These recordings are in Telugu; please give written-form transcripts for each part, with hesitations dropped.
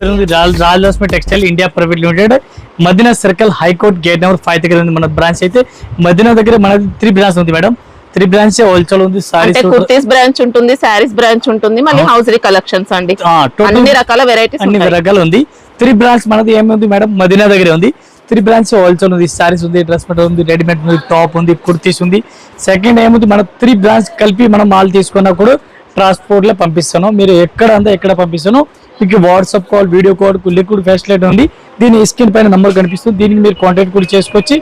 Rajalakshmi textile India private limited Madina circle high court gate number 5 దగ్గర ఉంది మన బ్రాంచ్. అయితే మదీనా దగ్గర మనది 3 బ్రాంచ్ ఉంది మేడం. 3 బ్రాంచ్ హోల్సేల్ ఉంది, సారీస్ కుర్తీస్ బ్రాంచ్ ఉంటుంది, సారీస్ బ్రాంచ్ ఉంటుంది, మళ్ళీ హౌసరీ కలెక్షన్స్ అండి, అన్ని రకాల వెరైటీస్ అన్ని రకాలు ఉంది. 3 బ్రాంచ్ మనది ఏముంది మేడం, మదీనా దగ్గర ఉంది. 3 బ్రాంచ్ హోల్సేల్ ఉంది, సారీస్ ఉంది, డ్రెస్ మెటీరియల్ ఉంది, రెడీమేడ్ ఉంది, టాప్ ఉంది, కుర్తీస్ ఉంది. సెకండ్ ఏముంది మన 3 బ్రాంచ్ కలిపి మనం మాల్ తీసుకున్నా కూడా ట్రాన్స్పోర్ట్ లో పంపిస్తాను. మీరు ఎక్కడ పంపిస్తాను మీకు WhatsApp call, video call, liquid facility ఉంది. దీని స్క్రీన్ పైన నంబర్ కనిపిస్తుంది, దీనికి మీరు కాంటాక్ట్ కూడా చేసుకొచ్చి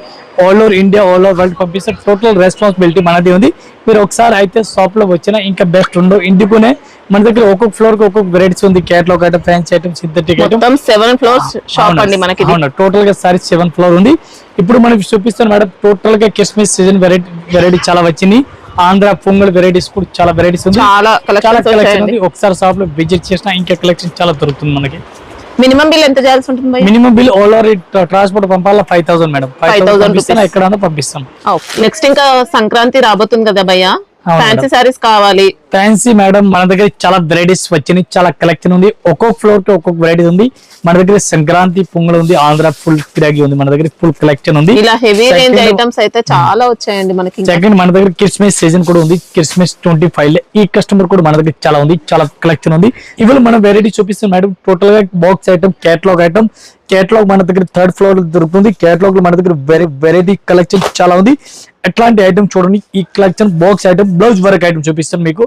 all over India, all over world పంపిస్తారు. టోటల్ రెస్పాన్సిబిలిటీ మనది ఉంది. మీరు ఒకసారి అయితే షాప్ లో వచ్చినా ఇంకా బెస్ట్ ఉండవు. ఇందుకునే మన దగ్గర ఒక్కొక్క ఫ్లోర్ కి ఒక్కొక్క వెరైటీస్ ఉంది. Catalogue item, fancy item, synthetic item, 7 floors shop అండి మనకి. టోటల్ గా సారీ 7 ఫ్లోర్ ఉంది. ఇప్పుడు మనకి చూపిస్తాను మేడం, టోటల్ గా క్రిస్మస్ సీజన్ వెరైటీ చాలా వచ్చింది. ఆంధ్ర పొంగల్ వెరైటీస్ కూడా చాలా వెరైటీస్ ఉంది, చాలా కలెక్షన్ ఉంది. ఒకసారి షాప్ లో విజిట్ చేసినా ఇంకా కలెక్షన్ చాలా దొరుకుతుంది మనకి. మినిమం బిల్ ఎంత చేయాల్సి ఉంటుంది? Minimum bill all over transport పంపాలా 5000 మేడం. 5000 ఎక్కడన్నా పంపిస్తాం. నెక్స్ట్ ఇంకా సంక్రాంతి రాబోతుంది కదా భయ్యా, ఫ్యాన్సీ సారీస్ కావాలి. ఫ్యాన్సీ మేడం మన దగ్గర చాలా వెరైటీస్ వచ్చినాయి, చాలా కలెక్షన్ ఉంది. ఒక్కొక్క ఫ్లోర్ కి ఒక్కొక్క వెరైటీ ఉంది. మన దగ్గర సంక్రాంతి పొంగల్ ఉంది, ఆంధ్ర ఫుల్ కిరాగి ఉంది, మన దగ్గర ఫుల్ కలెక్షన్ ఉంది. ఇలా హెవీ రేంజ్ ఐటమ్స్ అయితే చాలా వచ్చాయండి మనకి. సెకండ్ మన దగ్గర క్రిస్మస్ సీజన్ కూడా ఉంది, క్రిస్మస్ 25 ఈ కస్టమర్ కూడా మన దగ్గర చాలా ఉంది, చాలా కలెక్షన్ ఉంది. ఇవాళ మనం వెరైటీ చూపిస్తాం మేడం. టోటల్ గా box item, catalogue item. Catalogue మన దగ్గర 3rd ఫ్లోర్ దొరుకుతుంది. కేటలాగ్ లో మన దగ్గర వెరైటీ కలెక్షన్ చాలా ఉంది. ఎట్లాంటి ఐటమ్ చూడండి, ఈ collection box item, blouse work item చూపిస్తాను మీకు.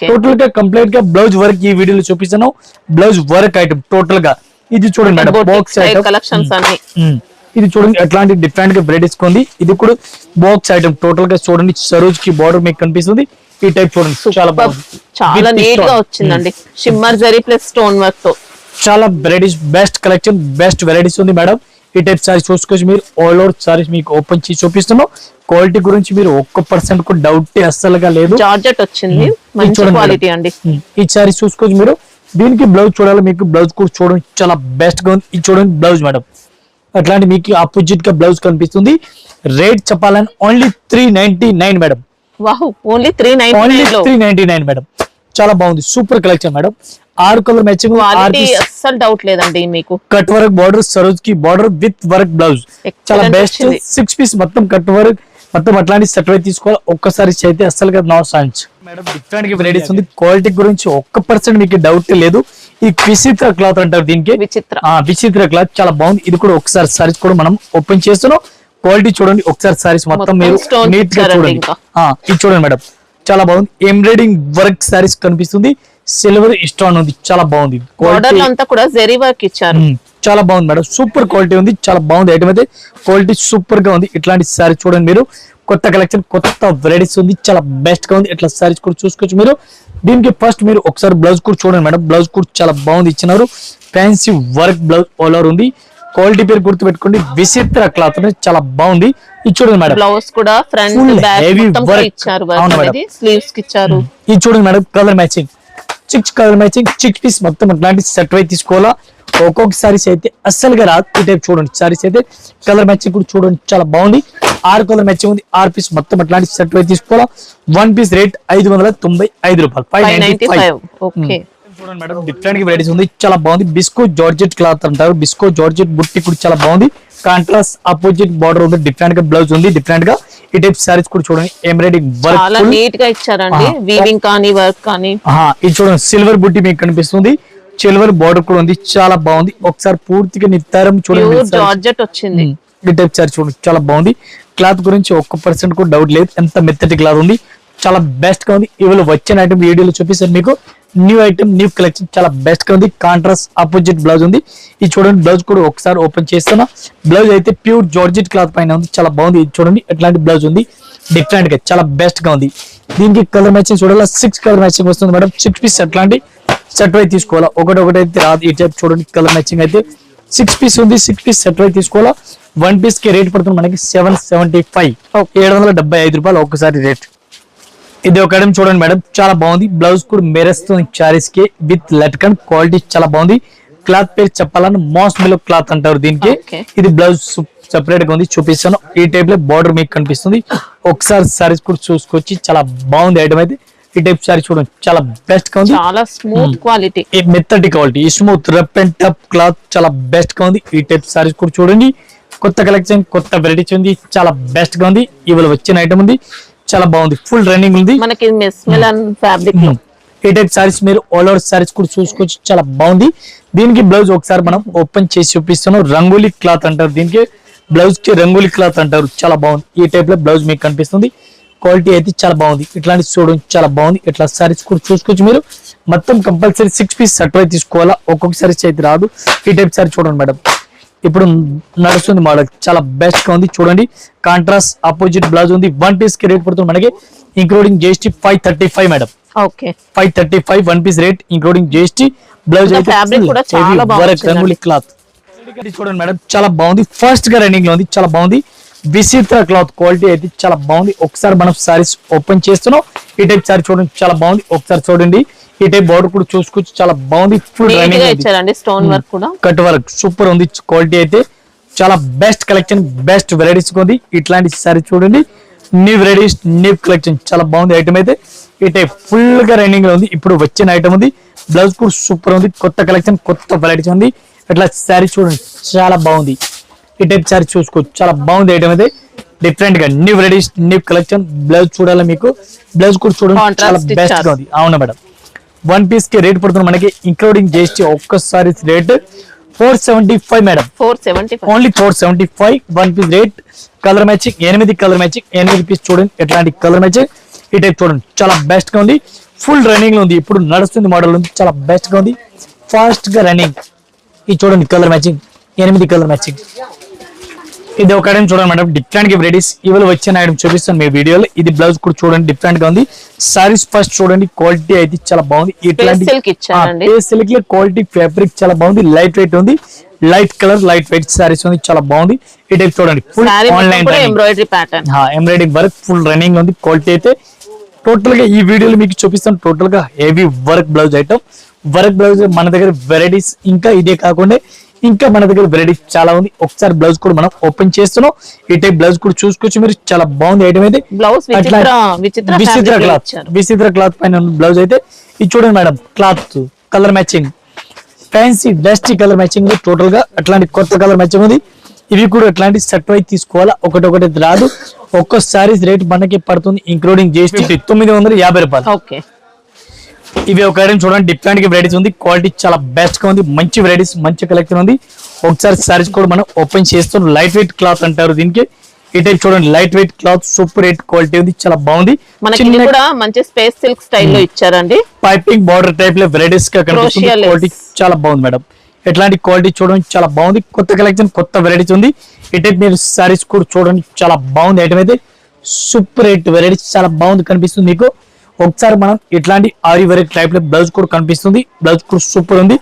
టోటల్ గా కంప్లీట్ గా బ్లౌజ్ వర్క్ ఈ వీడియోలో చూపిస్తాను. బ్లౌజ్ వర్క్ ఐటమ్ టోటల్ గా ఇది చూడండి మేడం, బాక్స్ ఐటమ్ కలెక్షన్స్ అన్ని. ఇది చూడండి ఎట్లాంటి డిఫరెంట్ గా వెరైటీస్ ఉంది. ఇది కూడా బాక్స్ ఐటమ్ టోటల్ గా చూడండి. సరోజ్ కి బార్డర్ మీకు కనిపిస్తుంది. ఈ టైప్ చూడండి, చాలా బాగుంది, చాలా నీట్ గా వచ్చిందండి. Shimmer zari plus stone work తో చాలా varieties, best collection, best varieties ఉంది మేడం. ఈ టైప్ సారీస్ చూసుకోవచ్చు మీరు. ఆల్ ఓవర్ సారీస్ మీకు ఓపెన్ చేసి చూపిస్తున్నాం. క్వాలిటీ గురించి మీరు 1% కూడా డౌట్ అస్సలుగా లేదు. జార్జెట్ వచ్చింది, మంచి క్వాలిటీ అండి. ఈ సారీస్ చూసుకోవచ్చు మీరు. దీనికి బ్లౌజ్ చూడాలి, మీకు బ్లౌజ్ కూడా చూడండి, చాలా బెస్ట్ గా ఉంది. ఇది చూడండి బ్లౌజ్ మేడం, అట్లాంటి మీకు ఆపోజిట్ గా బ్లౌజ్ కనిపిస్తుంది. రేట్ చెప్పాలని ఓన్లీ 399 మేడం. Only 399 madam. చాలా బాగుంది, super collection madam. 6 colour matching, అస్సలు డౌట్ లేదండి మీకు. కట్ వర్క్ బార్డర్, సరోజ్ కి బార్డర్ విత్ వర్క్ బ్లౌజ్, చాలా బెస్ట్. 6 పీస్ మొత్తం కట్ వర్క్, మొత్తం అట్లాంటి సెట్ అయితే తీసుకోవాలి. ఒక్కసారి అయితే అస్సలు కదా నో సాంచ్ మేడం. డిఫరెంట్ వెరైటీస్ ఉంది. క్వాలిటీ గురించి 1% మీకు డౌట్ లేదు. ఈ విచిత్ర క్లాత్ అంటారు దీనికి, విచిత్ర క్లాత్ చాలా బాగుంది. ఇది కూడా ఒకసారి సారీస్ కూడా మనం ఓపెన్ చేస్తున్నాం. క్వాలిటీ చూడండి ఒకసారి, సారీస్ మొత్తం మీరు నీట్ గా చూడండి. ఇది చూడండి మేడం, చాలా బాగుంది. ఎంబ్రాయిడింగ్ వర్క్ సారీస్ కనిపిస్తుంది. సిల్వర్ స్టోన్ ఉంది, చాలా బాగుంది. చాలా బాగుంది మేడం, సూపర్ క్వాలిటీ ఉంది, చాలా బాగుంది. ఐటమ్ అయితే క్వాలిటీ సూపర్ గా ఉంది. ఇట్లాంటి సారీస్ చూడండి మీరు. కొత్త కలెక్షన్, కొత్త వెరైటీస్ ఉంది, చాలా బెస్ట్ గా ఉంది. ఇట్లా సారీస్ కూడా చూసుకోవచ్చు మీరు. దీనికి ఫస్ట్ మీరు ఒకసారి బ్లౌజ్ కూడా చూడండి మేడం. బ్లౌజ్ కూడా చాలా బాగుంది ఇచ్చినారు. Fancy work blouse all over ఉంది. క్వాలిటీ పేరు గుర్తు పెట్టుకోండి, విచిత్ర క్లాత్ చాలా బాగుంది. ఇది చూడండి మేడం, బ్లౌజ్ కూడా ఫ్రంట్ బ్యాక్ మొత్తం ఇచ్చారు, స్లీవ్స్ కి ఇచ్చారు. ఇది చూడండి madam, colour matching, 6 colour matching, 6 piece మొత్తం అట్లాంటి సెట్ అయితే తీసుకోవాలా. ఒక్కొక్క సారీస్ అయితే అస్సలుగా రాదు. ఈ టైప్ చూడండి సారీస్ అయితే కలర్ మ్యాచింగ్ కూడా చూడండి, చాలా బాగుంది. 6 కలర్ మ్యాచింగ్ ఉంది. 6 పీస్ మొత్తం అట్లాంటి సెట్ అయితే తీసుకోవాలా. 1 పీస్ రేట్ 595 రూపాయలు, 595. చూడండి మేడం, డిఫరెంట్ వెరైటీస్ ఉంది, చాలా బాగుంది. బిస్కో జార్జెట్ క్లాత్ అంటారు. బిస్కో జార్జెట్ బుట్టి కూడా చాలా బాగుంది. కాంట్రాస్ట్ ఆపోజిట్ బార్డర్ ఉంది, డిఫరెంట్ గా బ్లౌజ్ ఉంది, డిఫరెంట్ గా. ఈ టైప్ సారీస్ కూడా చూడండి, ఎంబ్రాయిడింగ్ వర్క్ చాలా నీట్ గా ఇచ్చారండి. వీవింగ్ కానీ వర్క్ కానీ. ఇది చూడండి, సిల్వర్ బుట్టి మీకు కనిపిస్తుంది. సిల్వర్ బార్డర్ కూడా ఉంది, చాలా బాగుంది. ఒకసారి పూర్తిగా నిత్తారం చూడండి, జార్జెట్ వచ్చింది. ఈ టైప్ సారీ చూడండి, చాలా బాగుంది. క్లాత్ గురించి 1% కూడా డౌట్ లేదు, ఎంత మెత్తటి క్లాత్ ఉంది, చాలా బెస్ట్ గా ఉంది. ఇవాళ వచ్చిన ఐటమ్ వీడియోలో చూపిస్తాను మీకు. న్యూ ఐటమ్, న్యూ కలెక్షన్, చాలా బెస్ట్ గా ఉంది. కాంట్రాస్ట్ ఆపోజిట్ బ్లౌజ్ ఉంది. ఇది చూడండి, బ్లౌజ్ కూడా ఒకసారి ఓపెన్ చేస్తున్నా. బ్లౌజ్ అయితే ప్యూర్ జార్జెట్ క్లాత్ పైన ఉంది, చాలా బాగుంది. ఇది చూడండి ఎట్లాంటి బ్లౌజ్ ఉంది, డిఫరెంట్ గా చాలా బెస్ట్ గా ఉంది. దీనికి కలర్ మ్యాచింగ్ చూడాలి, 6 కలర్ మ్యాచింగ్ వస్తుంది మేడం. 6 పీస్ అట్లాంటి సెట్ అయితే తీసుకోవాలా, ఒకటి అయితే రాదు. ఈ టైప్ చూడండి, కలర్ మ్యాచింగ్ అయితే 6 పీస్ ఉంది. 6 పీస్ సెట్ అయితే తీసుకోవాలా. 1 పీస్ కి రేట్ పడుతుంది మనకి 775, 775 రూపాయలు ఒక్కసారి రేట్. ఇది ఒక ఐటమ్ చూడండి మేడం, చాలా బాగుంది. బ్లౌజ్ కూడా మెరుస్తుంది సారీస్ కి విత్ లట్కన్, క్వాలిటీ చాలా బాగుంది. క్లాత్ పేరు చెప్పాలని మాస్ మిలో క్లాత్ అంటారు దీనికి. ఇది బ్లౌజ్ సెపరేట్ గా ఉంది, చూపిస్తాను. ఈ టైప్ లో బార్డర్ మీకు కనిపిస్తుంది. ఒకసారి సారీస్ కూడా చూసుకొచ్చి, చాలా బాగుంది ఐటమ్ అయితే. ఈ టైప్ సారీ చూడండి చాలా బెస్ట్ గా ఉంది, చాలా స్మూత్ క్వాలిటీ, ఈ మెత్తటి క్వాలిటీ, ఈ smooth rough and tough cloth చాలా బెస్ట్ గా ఉంది. ఈ టైప్ సారీస్ కూడా చూడండి, కొత్త కలెక్షన్ కొత్త వెరైటీస్ ఉంది, చాలా బెస్ట్ గా ఉంది. ఇవాళ వచ్చిన ఐటమ్ ఉంది, చాలా బాగుంది, ఫుల్ రన్నింగ్ ఉంది. మనకి మెస్మెలన్ ఫ్యాబ్రిక్ లో ఈ టైప్ సారీస్ మీరు ఆల్ ఓవర్ సారీస్ కూడా చూసుకోవచ్చు, చాలా బాగుంది. దీనికి బ్లౌజ్ ఒకసారి మనం ఓపెన్ చేసి చూపిస్తున్నాం. రంగోలీ క్లాత్ అంటారు దీనికి, బ్లౌజ్ కి రంగోలీ క్లాత్ అంటారు, చాలా బాగుంది. ఈ టైప్ లో బ్లౌజ్ మీకు కనిపిస్తుంది, క్వాలిటీ అయితే చాలా బాగుంది. ఇట్లాంటి చూడండి చాలా బాగుంది. ఇట్లా సారీస్ కూడా చూసుకోవచ్చు మీరు. మొత్తం కంపల్సరీ 6 పీస్ సెట్ అయితే తీసుకోవాలా, ఒక్కొక్క సారీస్ అయితే రాదు. ఈ టైప్ సారీ చూడండి మేడం, ఇప్పుడు నడుస్తుంది మోడల్, చాలా బెస్ట్ గా ఉంది. చూడండి కాంట్రాస్ట్ ఆపోజిట్ బ్లౌజ్ ఉంది. 1 పీస్ కి రేట్ పడుతుంది మనకి including GST 535 madam. Okay 535 1 piece rate including GST. Blouse అయితే ఫ్యాబ్రిక్ కూడా చాలా బాగుంది, రంగోలీ క్లాత్ చూడండి మేడం, చాలా బాగుంది. ఫస్ట్ గా రన్నింగ్ లో ఉంది, చాలా బాగుంది. విచిత్ర క్లాత్ క్వాలిటీ అయితే చాలా బాగుంది. ఒకసారి మనం సారీస్ ఓపెన్ చేస్తున్నాం. ఈ టైప్ సారీ చూడండి చాలా బాగుంది, ఒకసారి చూడండి. ఈ టైప్ బార్డర్ కూడా చూసుకోవచ్చు, చాలా బాగుంది. ఫుల్ ఇచ్చారండి, స్టోన్ వర్క్ కూడా, కట్ వర్క్ సూపర్ ఉంది. క్వాలిటీ అయితే చాలా బెస్ట్ కలెక్షన్, బెస్ట్ వెరైటీస్ ఉంది. ఇట్లాంటి సారీ చూడండి, న్యూ వెరైటీస్ న్యూ కలెక్షన్, చాలా బాగుంది ఐటమ్ అయితే. ఈ టైప్ ఫుల్ గా రన్నింగ్ లో ఉంది, ఇప్పుడు వచ్చిన ఐటమ్ ఉంది. బ్లౌజ్ కూడా సూపర్ ఉంది, కొత్త కలెక్షన్ కొత్త వెరైటీస్ ఉంది. ఇట్లా శారీ చూడండి చాలా బాగుంది. ఈ టైప్ శారీ చూసుకోవచ్చు, చాలా బాగుంది ఐటమ్ అయితే. డిఫరెంట్ గా new varieties new collection. Blouse చూడాలి మీకు, బ్లౌజ్ కూడా చూడండి చాలా బెస్ట్ గా ఉంది. అవునా మేడం, 1 పీస్ కి రేట్ పడుతుంది మనకి ఇంక్లూడింగ్ జిఎస్టీ. ఒక్కసారి rate 475 madam, 475 only 475 1 piece rate. Colour matching 8 colour matching, 8 piece చూడండి ఎట్లాంటి కలర్ మ్యాచింగ్. ఈ టైప్ చూడండి చాలా బెస్ట్ గా ఉంది, ఫుల్ రన్నింగ్ లో ఉంది, ఇప్పుడు నడుస్తుంది మోడల్ ఉంది, చాలా బెస్ట్ గా ఉంది, ఫాస్ట్ గా రన్నింగ్. ఇది చూడండి కలర్ మ్యాచింగ్, 8 కలర్ మ్యాచింగ్. ఇది ఒక ఐటమ్ చూడండి మేడం, డిఫరెంట్ గా వెరైటీస్ ఇవాళ వచ్చిన ఐటమ్ చూపిస్తాను మీ వీడియోలో. ఇది బ్లౌజ్ కూడా చూడండి డిఫరెంట్ గా ఉంది. సారీస్ ఫస్ట్ చూడండి, క్వాలిటీ అయితే చాలా బాగుంది. ఇట్లాంటి సిల్క్ క్వాలిటీ ఫ్యాబ్రిక్ చాలా బాగుంది, లైట్ వెయిట్ ఉంది, light colour light weight saris ఉంది, చాలా బాగుంది. ఈ టైప్ చూడండి full online embroidery pattern, embroidery work full running ఉంది. క్వాలిటీ అయితే టోటల్ గా ఈ వీడియోలో మీకు చూపిస్తాను. టోటల్ గా heavy work blouse item, work blouse మన దగ్గర వెరైటీస్ ఇంకా ఇదే కాకుండా ఇంకా మన దగ్గర వెరైటీస్ చాలా ఉంది. ఒకసారి బ్లౌజ్ కూడా మనం ఓపెన్ చేస్తున్నాం. ఈ టైప్ బ్లౌజ్ కూడా చూసుకోవచ్చు మీరు, చాలా బాగుంది ఐటమ్ అయితే. విచిత్ర క్లాత్ పైన బ్లౌజ్ అయితే. ఇది చూడండి madam, cloth colour matching, fancy dusty colour matching total గా. అట్లాంటి కొత్త కలర్ మ్యాచింగ్ ఉంది. ఇవి కూడా అట్లాంటి సెట్ వైజ్ తీసుకోవాలా, ఒకటి రాదు. ఒక్క సారీస్ రేట్ మనకి పడుతుంది ఇంక్లూడింగ్ జిఎస్టీ 950 రూపాయలు. ఓకే ఇవి ఒక ఐటమ్ చూడండి, డిఫరెంట్ గా వెరైటీస్ ఉంది, క్వాలిటీ చాలా బెస్ట్ గా ఉంది, మంచి వెరైటీస్ మంచి కలెక్షన్ ఉంది. ఒకసారి సారీస్ కూడా మనం ఓపెన్ చేస్తాం. లైట్ వెయిట్ క్లాత్ అంటారు దీనికి. ఈ టైప్ చూడండి light weight cloth super rate quality ఉంది, చాలా బాగుంది. మనకి కూడా మంచి స్పేస్ సిల్క్ స్టైల్లో ఇచ్చారండి, పైపింగ్ బార్డర్ టైప్ లో వెరైటీస్ గా కనిపిస్తుంది. క్వాలిటీ చాలా బాగుంది మేడం, ఎట్లాంటి క్వాలిటీ చూడండి చాలా బాగుంది. కొత్త కలెక్షన్ కొత్త వెరైటీస్ ఉంది. ఈ టైప్ మీరు సారీస్ కూడా చూడండి, చాలా బాగుంది ఐటమ్ అయితే. సూపర్ రేట్ వెరైటీస్ చాలా బాగుంది కనిపిస్తుంది మీకు. ఒకసారి మనం ఇట్లాంటి ఆరి వెరైటీ టైప్ లో బ్లౌజ్ కూడా కనిపిస్తుంది, బ్లౌజ్ కూడా సూపర్ ఉంది.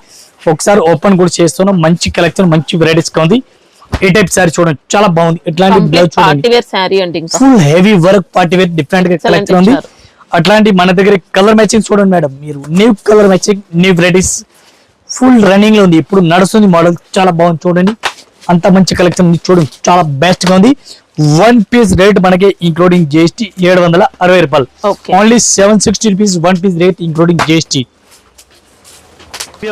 ఒకసారి ఓపెన్ కూడా చేస్తున్నాం, మంచి కలెక్షన్ మంచి వెరైటీస్ గా ఉంది. ఈ టైప్ సారీ చూడండి చాలా బాగుంది. ఇట్లాంటి బ్లౌజ్ చూడండి full heavy work party wear different గా కలెక్షన్ ఉంది. అట్లాంటి మన దగ్గర కలర్ మ్యాచింగ్ చూడండి మేడం, మీరు new colour matching new varieties full running లో ఉంది, ఇప్పుడు నడుస్తుంది మోడల్, చాలా బాగుంది. చూడండి అంత మంచి కలెక్షన్ చూడండి, చాలా బెస్ట్ గా ఉంది. 1 పీస్ రేట్ మనకి ఇంక్లూడింగ్ జిఎస్టీ 760 రూపాయలు, only 760 rupees 1 piece rate including GST.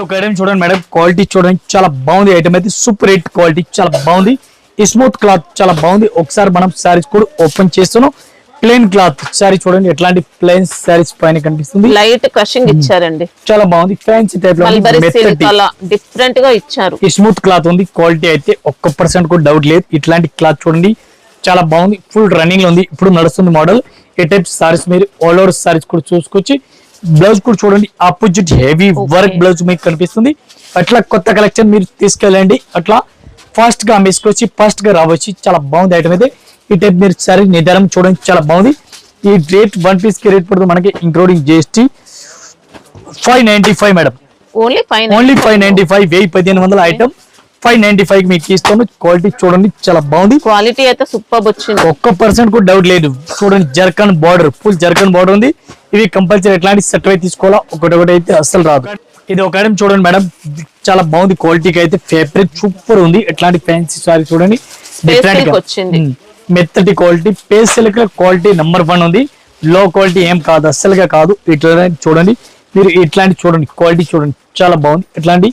ఒక ఐటమ్ చూడండి మేడం, క్వాలిటీ చూడండి చాలా బాగుంది ఐటమ్ అయితే. సూపర్ రేట్ క్వాలిటీ చాలా బాగుంది, స్మూత్ క్లాత్ చాలా బాగుంది. ఒకసారి మనం సారీస్ కూడా ఓపెన్ చేస్తున్నాం. ప్లెయిన్ క్లాత్ సారీ చూడండి, ఎట్లాంటి ప్లెయిన్ సారీస్ పైన కనిపిస్తుంది, లైట్ కషింగ్ ఇచ్చారండి, చాలా బాగుంది. ఫ్యాన్సీ టైప్ లో డిఫరెంట్ గా ఇచ్చారు. స్మూత్ క్లాత్ ఉంది, క్వాలిటీ అయితే 1% కూడా డౌట్ లేదు. ఇట్లాంటి క్లాత్ చూడండి చాలా బాగుంది, ఫుల్ రన్నింగ్ లో ఉంది, ఇప్పుడు నడుస్తుంది మోడల్. ఈ టైప్ సారీస్ మీరు ఆల్ ఓవర్ సారీస్ కూడా చూసుకొచ్చి. బ్లౌజ్ కూడా చూడండి ఆపోజిట్ హెవీ వర్క్ బ్లౌజ్ మీకు కనిపిస్తుంది. అట్లా కొత్త కలెక్షన్ మీరు తీసుకెళ్ళండి, అట్లా ఫాస్ట్ గా అమ్మేసుకొచ్చి ఫాస్ట్ గా రావచ్చు, చాలా బాగుంది ఐటమ్ అయితే. ఈ టైప్ మీరు సారీ నిదానం చూడండి చాలా బాగుంది. ఈ రేట్ 1 పీస్ కి రేట్ పడుతుంది మనకి including GST 595 madam, only 595, 1500 item 595 మీకు ఇస్తాను. క్వాలిటీ చూడండి చాలా బాగుంది, క్వాలిటీ అయితే సూపర్ వచ్చింది, 1% కూడా డౌట్ లేదు. చూడండి zircon border, full zircon border ఉంది. ఇవి కంపల్సరీ ఎట్లాంటి సెట్ అయితే తీసుకోవాలా, ఒకటి అయితే అస్సలు రాదు. ఇది ఒక ఐటమ్ చూడండి మేడం, చాలా బాగుంది. క్వాలిటీకి అయితే ఫ్యాబ్రిక్ సూపర్ ఉంది. ఎట్లాంటి ఫ్యాన్సీ సారీ చూడండి, డిఫరెంట్ గా వచ్చింది, మెత్తటి క్వాలిటీ, పేస్ సిల్క్ క్వాలిటీ నెంబర్ 1 ఉంది. లో క్వాలిటీ ఏం కాదు, అస్సలుగా కాదు. ఇట్లా చూడండి మీరు, ఇట్లాంటి చూడండి క్వాలిటీ చూడండి, చాలా బాగుంది. ఇట్లాంటి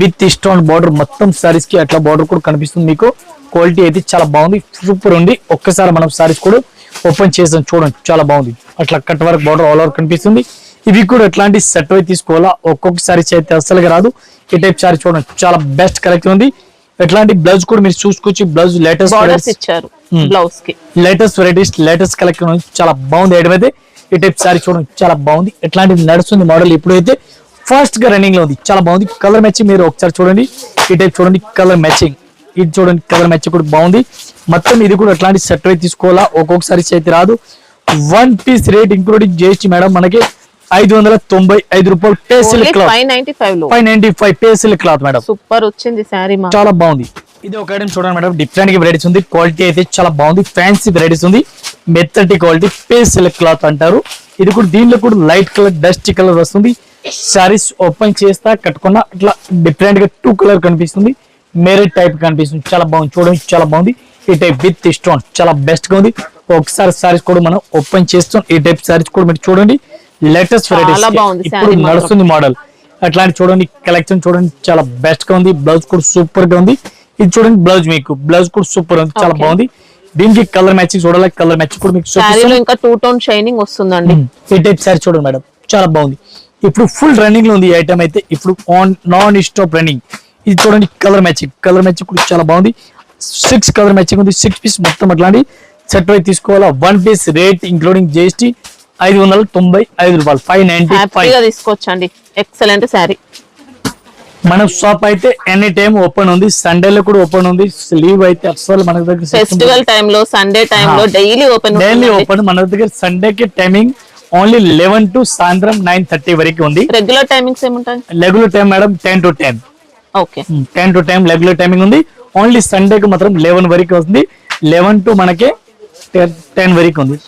విత్ స్టోన్ బార్డర్ మొత్తం సారీస్ కి అట్లా బార్డర్ కూడా కనిపిస్తుంది మీకు. క్వాలిటీ అయితే చాలా బాగుంది, సూపర్ ఉంది. ఒక్కసారి మనం సారీస్ కూడా ఓపెన్ చేసాం చూడండి, చాలా బాగుంది. అట్లా cut work border all over కనిపిస్తుంది. ఇవి కూడా ఎట్లాంటి సెట్ అయి తీసుకోవాలా, ఒక్కొక్క సారీస్ అయితే అస్సలుగా రాదు. ఈ టైప్ సారీ చూడండి, చాలా బెస్ట్ కలెక్షన్ ఉంది. ఎట్లాంటి బ్లౌజ్ కూడా మీరు చూసుకోవచ్చు. బ్లౌజ్ బార్డర్స్ ఇచ్చారు బ్లౌజ్ కి. లేటెస్ట్ వెరైటీస్, లేటెస్ట్ కలెక్షన్ ఉంది, చాలా బాగుంది. ఐటమ్ అయితే ఈ టైప్ సారీ చూడండి, చాలా బాగుంది. ఎట్లాంటిది నడుస్తుంది మోడల్ ఇప్పుడైతే ఫాస్ట్ గా రన్నింగ్ లో ఉంది, చాలా బాగుంది. కలర్ మ్యాచింగ్ మీరు ఒకసారి చూడండి, ఈ టైప్ చూడండి కలర్ మ్యాచింగ్. ఇది చూడండి కలర్ మ్యాచింగ్ కూడా బాగుంది. మొత్తం ఇది కూడా ఎట్లాంటి సెట్ అయితే తీసుకోవాలా, ఒక్కొక్కసారి అయితే రాదు. One piece rate including GST madam మనకి 595 రూపాయలు. పేసిల్ క్లాత్ 595 లో 595 పేసిల్ క్లాత్ మేడం. సూపర్ వచ్చింది శారీ మా. చాలా బాగుంది. ఇది ఒక ఐటమ్ చూడండి మేడం, డిఫరెంట్ గా వెరైటీస్ ఉంది. క్వాలిటీ అయితే చాలా బాగుంది, ఫ్యాన్సీ వెరైటీస్ ఉంది. మెత్తటి క్వాలిటీ పేసిల్ క్లాత్ అంటారు. ఇది కూడా దీనిలో కూడా లైట్ కలర్, డస్ట్ కలర్ వస్తుంది. సారీస్ ఓపెన్ చేస్తా కట్టుకున్నా ఇట్లా డిఫరెంట్ గా 2 కలర్ కనిపిస్తుంది. మెరిట్ టైప్ కనిపిస్తుంది, చాలా బాగుంది. చూడండి చాలా బాగుంది. ఈ టైప్ విత్ స్టోన్ చాలా బెస్ట్ గా ఉంది. ఒకసారి సారీస్ కూడా మనం ఓపెన్ చేస్తాం. ఈ టైప్ సారీస్ కూడా మీరు చూడండి, లేటెస్ట్ వెరైటీస్ ఇప్పుడు నడుస్తుంది మోడల్. అట్లాంటి చూడండి కలెక్షన్ చూడండి, చాలా బెస్ట్ గా ఉంది. బ్లౌజ్ కూడా సూపర్ గా ఉంది. ఇది చూడండి బ్లౌజ్, మీకు బ్లౌజ్ కూడా సూపర్ ఉంది, చాలా బాగుంది. దీనికి కలర్ మ్యాచింగ్ చూడాలి, కలర్ మ్యాచింగ్ కూడా మీకు శారీలో ఇంకా 2 టోన్ షైనింగ్ వస్తుందండి. ఈ టైప్ సారీ చూడండి మేడం, చాలా బాగుంది. ఇప్పుడు ఫుల్ రన్నింగ్ లో ఉంది ఈ ఐటమ్ అయితే, ఇప్పుడు నాన్ స్టాప్ రన్నింగ్. ఇది చూడండి కలర్ మ్యాచింగ్, కలర్ మ్యాచింగ్ కూడా చాలా బాగుంది. 6 కలర్ మ్యాచింగ్ ఉంది. 6 పీస్ మొత్తం అట్లాంటి సెట్ అయితే తీసుకోవాలా. 1 పీస్ రేట్ ఇంక్లూడింగ్ జిఎస్టీ 595 రూపాయలు. 595 తీసుకోవచ్చండి. ఎక్సలెంట్ శారీ. మన షాప్ అయితే ఎనీ టైం ఓపెన్ ఉంది, సండేలో కూడా ఓపెన్ ఉంది. లీవ్ అయితే అసలు మన దగ్గర ఫెస్టివల్ టైమ్ లో, సండే టైం లో డైలీ ఓపెన్. Daily open. మన దగ్గర సండే కి టైమింగ్ ఓన్లీ 11 to సాయంత్రం 9:30 వరకు ఉంది. రెగ్యులర్ టైమింగ్స్ ఏముంటాయి? Regular time madam 10 to 10. Okay, 10 to 10 regular timing ఉంది. ఓన్లీ సండే కి మాత్రం 11 వరకు వస్తుంది. 11 to మనకి 10 వరకు ఉంది.